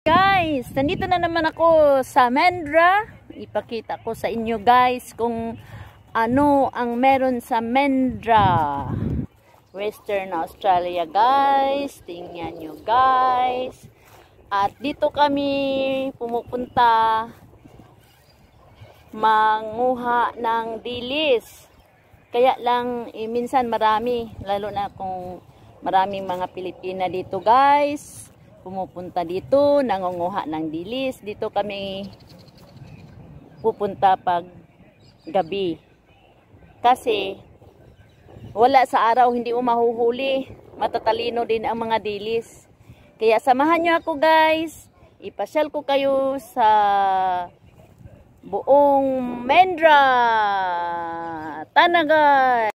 Guys, nandito na naman ako sa Mendra. Ipakita ko sa inyo guys kung ano ang meron sa Mendra, Western Australia guys. Tingnan nyo guys. At dito kami pumupunta manguha ng dilis. Kaya lang minsan marami, lalo na kung maraming mga Pilipina dito guys. Pumupunta dito, nangunguha ng dilis. Dito kami pupunta pag gabi. Kasi wala sa araw, hindi mo mahuhuli. Matatalino din ang mga dilis. Kaya samahan nyo ako guys. Ipasyal ko kayo sa buong Mendra. Tana guys!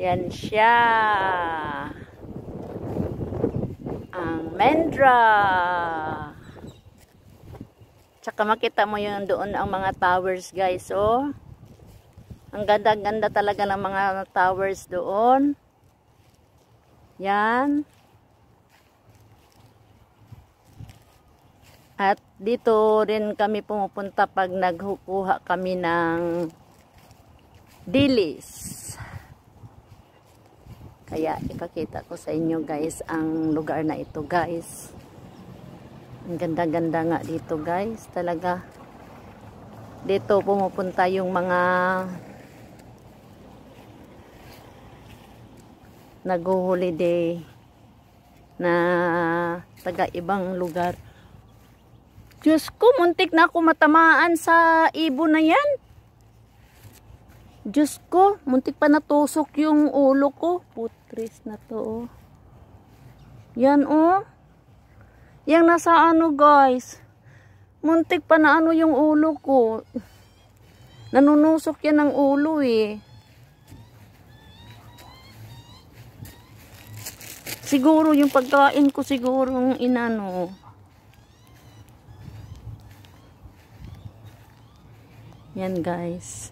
Yan siya. Ang Mendra. Tsaka makita mo yung doon ang mga towers guys. Oh. Ang ganda-ganda talaga ng mga towers doon. Yan. At dito rin kami pumupunta pag nagkukuha kami ng dilis. Kaya ipakita ko sa inyo guys ang lugar na ito guys. Ang ganda-ganda nga dito guys. Talaga. Dito pumupunta yung mga nag-holiday na taga ibang lugar. Diyos ko, muntik na ako matamaan sa ibon na yan. Diyos ko, muntik pa natusok yung ulo ko. Putris na to, oh. Yan, oh. Yang nasa ano, guys. Muntik pa na ano yung ulo ko. Nanunusok yan ng ulo, eh. Siguro yung pagkain ko siguro yung inano. Yan, guys.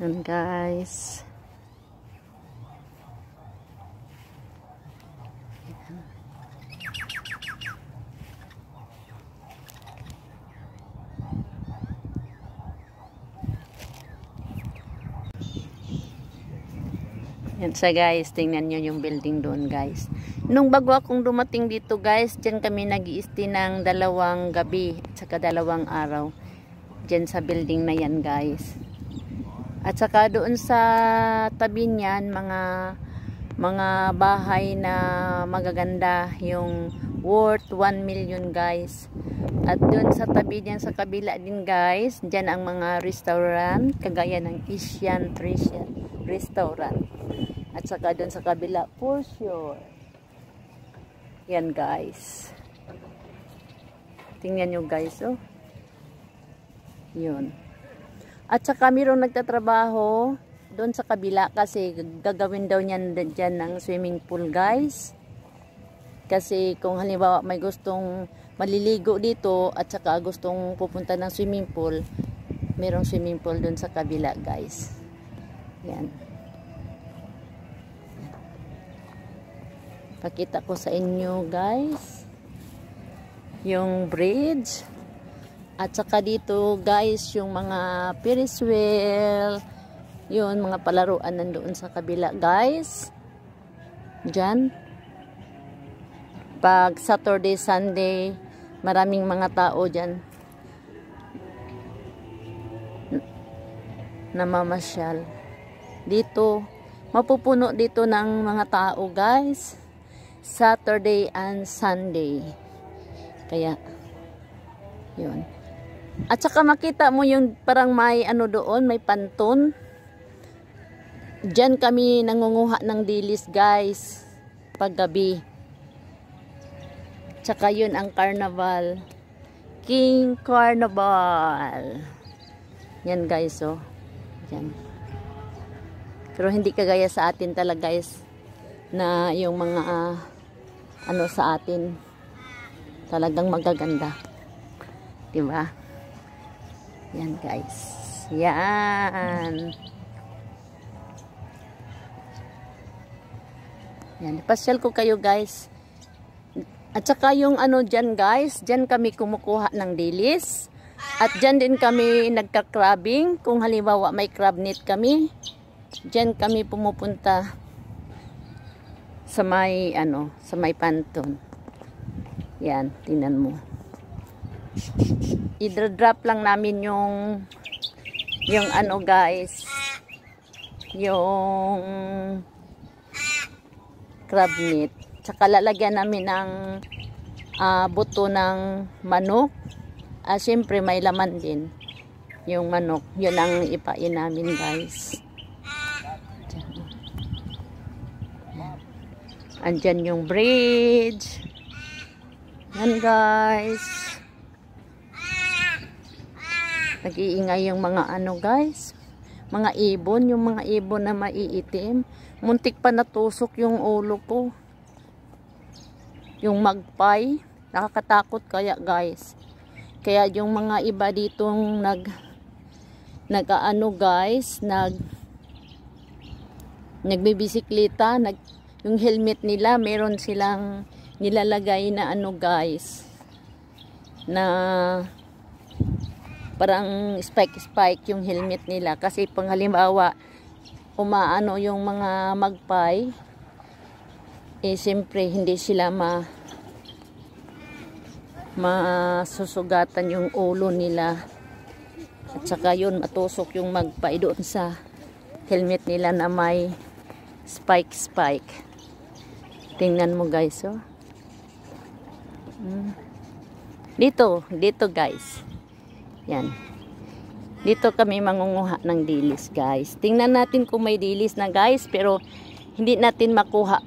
Yan guys. Yan sa guys, tingnan nyo yung building doon guys. Nung bago akong dumating dito guys, dyan kami nag-i-stay ng 2 gabi at saka 2 araw. Dyan sa building na yan guys. At saka doon sa tabi niyan, mga bahay na magaganda, yung worth 1 million guys. At doon sa tabi niyan sa kabila din guys, diyan ang mga restaurant, kagaya ng Asian restaurant. At saka doon sa kabila, for sure. Yan guys. Tingnan nyo guys, oh. Yun. At saka mayroong nagtatrabaho doon sa kabila kasi gagawin daw niyan dyan ng swimming pool guys. Kasi kung halimbawa may gustong maliligo dito at saka gustong pupunta ng swimming pool, mayroong swimming pool doon sa kabila guys. Yan. Pakita ko sa inyo guys yung bridge. At saka dito guys yung mga Ferris wheel, yun mga palaruan nandoon sa kabila guys. Diyan. Pag Saturday, Sunday, maraming mga tao diyan namamasyal. Dito, mapupuno dito ng mga tao guys. Saturday and Sunday. Kaya, yun. At saka makita mo yung parang may ano doon, may panton. Diyan kami nangunguha ng dilis guys paggabi. Tsaka yun ang carnival. King Carnival. Yan guys, oh. Yan. Pero hindi kagaya sa atin talaga guys, na yung mga ano sa atin talagang magaganda. Diba? Yan guys. Yan. Yan. Pasyal ko kayo guys. At saka yung ano dyan guys, dyan kami kumukuha ng dilis. At dyan din kami nagka-crabbing. Kung halimbawa may crab net kami, dyan kami pumupunta sa may ano, sa may panton. Yan, tingnan mo. I-drop lang namin yung ano guys, yung crab meat. Tsaka lalagyan namin ng buto ng manok. Siyempre may laman din yung manok. Yun ang ipain namin guys. Andyan yung bridge. Yan guys. Nag-iingay yung mga ano guys, mga ibon, yung mga ibon na maiitim. Muntik pa natusok yung ulo ko. Yung magpay, nakakatakot kaya guys. Kaya yung mga iba ditong nag-ano guys, nagbibisikleta, yung helmet nila, meron silang nilalagay na ano guys, na parang spike yung helmet nila. Kasi pang halimbawa, umaano yung mga magpay, siyempre hindi sila masusugatan yung ulo nila. At saka yun, matusok yung magpay doon sa helmet nila na may spike. Tingnan mo guys, oh. Dito guys. Yan. Dito kami mangunguha ng dilis guys. Tingnan natin kung may dilis na guys, pero hindi natin makuha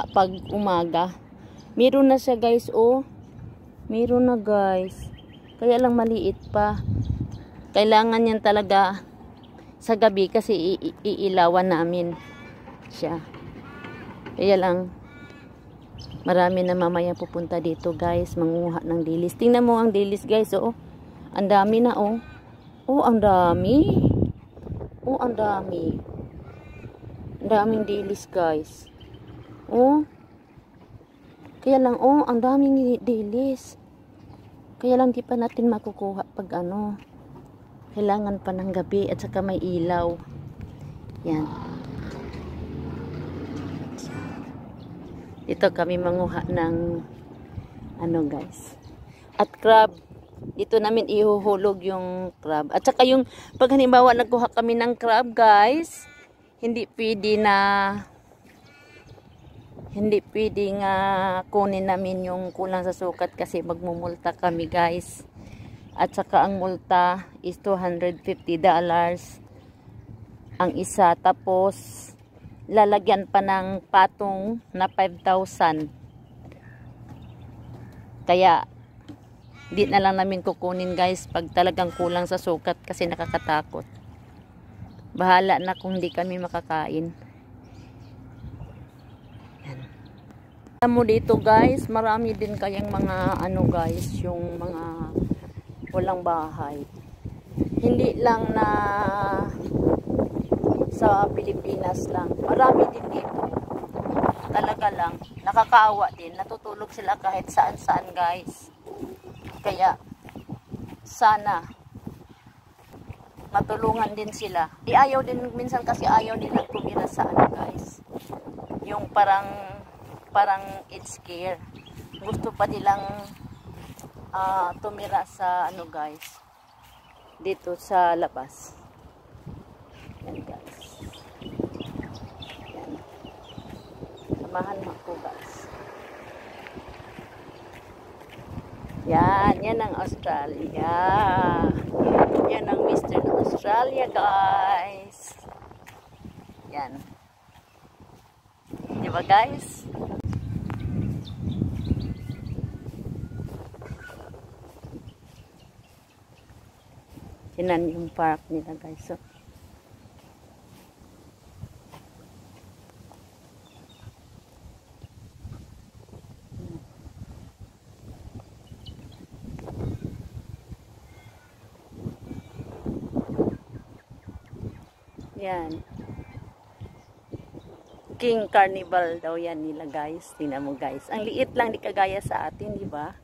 pag umaga. Meron na siya guys, oh. Meron na guys. Kaya lang maliit pa. Kailangan yan talaga sa gabi kasi iilawan namin siya. Kaya lang marami na mamaya pupunta dito guys, manguha ng dilis. Tingnan mo ang dilis guys, oh. Ang dami na, oh. Oh, ang dami. Oh, ang dami. Ang daming dilis guys. Oh. Kaya lang, oh, ang daming dilis. Kaya lang di pa natin makukuha pag ano. Kailangan pa ng gabi at saka may ilaw. Yan. Dito kami manguha ng ano guys. At crab. Dito namin ihuhulog yung crab. At saka yung pag halimbawa nagkuha kami ng crab guys, hindi pwedeng kunin namin yung kulang sa sukat kasi magmumulta kami guys. At saka ang multa is $250 ang isa. Tapos lalagyan pa ng patong na 5,000. Kaya di na lang namin kukunin guys pag talagang kulang sa sukat kasi nakakatakot. Bahala na kung di kami makakain. Yan. Alam mo dito guys, marami din kayang mga ano guys, yung mga walang bahay. Hindi lang na sa Pilipinas lang. Marami din dito. Talaga lang. Nakakaawa din. Natutulog sila kahit saan-saan guys. Kaya sana matulungan din sila. Ayaw din, minsan kasi ayaw din tumira sa ano guys. Yung parang it's scare. Gusto pa nilang tumira sa ano guys. Dito sa labas. Yan guys. Yan. Samahan mo ako guys. Yan. Yan ang Australia. Yan ang Mr. Australia guys. Yan. Diba guys? Yan yung park nila guys. So, yan. King Carnival daw yan nila guys. Tingnan mo guys. Ang liit lang, di kagaya sa atin, di ba?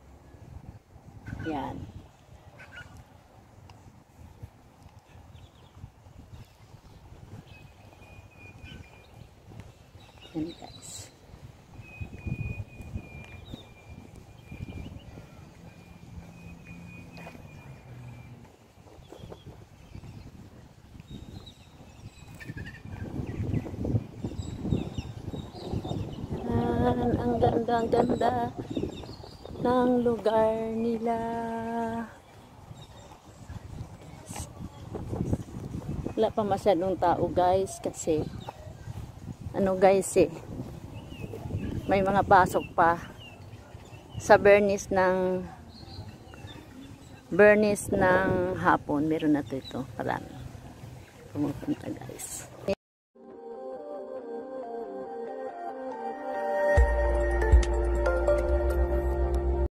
Yan. Yan guys. Ang ganda ng lugar nila. Wala pa masyadong tao guys kasi ano guys may mga pasok pa sa Bernice ng hapon. Meron na ito parang pumupunta guys.